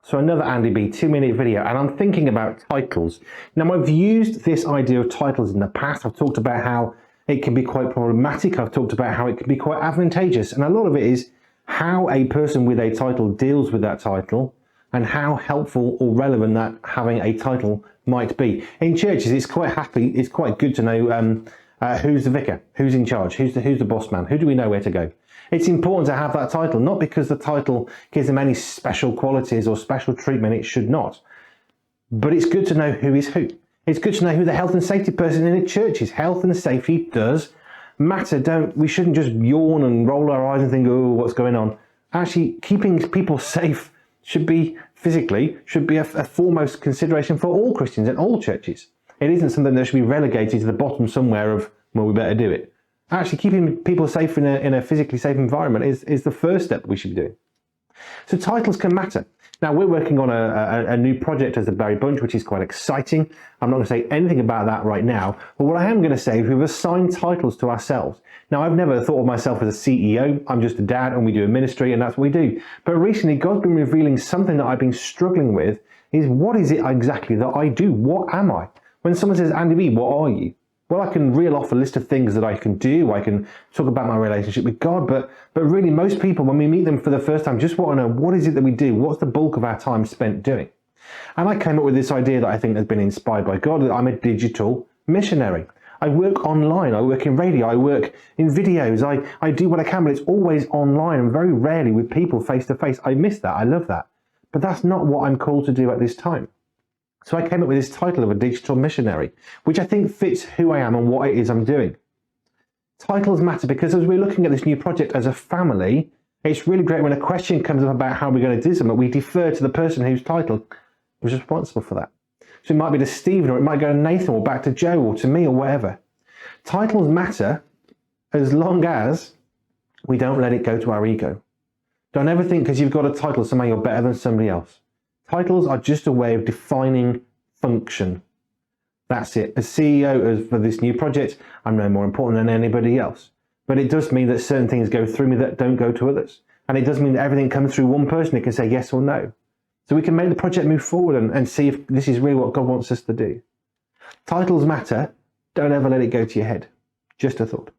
So another Andy B 2-minute video, and I'm thinking about titles. Now I've used this idea of titles in the past. I've talked about how it can be quite problematic. I've talked about how it can be quite advantageous. And a lot of it is how a person with a title deals with that title and how helpful or relevant that having a title might be. In churches, it's quite good to know who's the vicar, who's in charge, who's the boss man, who do we know where to go. It's important to have that title, not because the title gives them any special qualities or special treatment, it should not. But it's good to know who is who. It's good to know who the health and safety person in a church is. Health and safety does matter. We shouldn't just yawn and roll our eyes and think, oh, what's going on? Actually, keeping people safe should be a foremost consideration for all Christians in all churches. It isn't something that should be relegated to the bottom somewhere of, well, we better do it. Actually, keeping people safe in a physically safe environment is the first step we should be doing. So titles can matter. Now, we're working on a new project as the Berry Bunch, which is quite exciting. I'm not going to say anything about that right now, but what I am going to say is we've assigned titles to ourselves. Now, I've never thought of myself as a CEO. I'm just a dad and we do a ministry and that's what we do. But recently, God's been revealing something that I've been struggling with is what is it exactly that I do? What am I? When someone says, Andy B, what are you? Well, I can reel off a list of things that I can do. I can talk about my relationship with God, but really most people, when we meet them for the first time, just want to know, what is it that we do? What's the bulk of our time spent doing? And I came up with this idea that I think has been inspired by God, that I'm a digital missionary. I work online, I work in radio, I work in videos, I do what I can, but it's always online and very rarely with people face to face. I miss that, I love that. But that's not what I'm called to do at this time. So I came up with this title of a digital missionary, which I think fits who I am and what it is I'm doing. Titles matter because as we're looking at this new project as a family, it's really great when a question comes up about how we're going to do something, we defer to the person whose title was responsible for that. So it might be to Stephen, or it might go to Nathan, or back to Joe, or to me, or whatever. Titles matter as long as we don't let it go to our ego. Don't ever think because you've got a title somehow you're better than somebody else. Titles are just a way of defining function. That's it. As CEO for this new project, I'm no more important than anybody else. But it does mean that certain things go through me that don't go to others. And it does mean that everything comes through one person who can say yes or no. So we can make the project move forward and see if this is really what God wants us to do. Titles matter. Don't ever let it go to your head. Just a thought.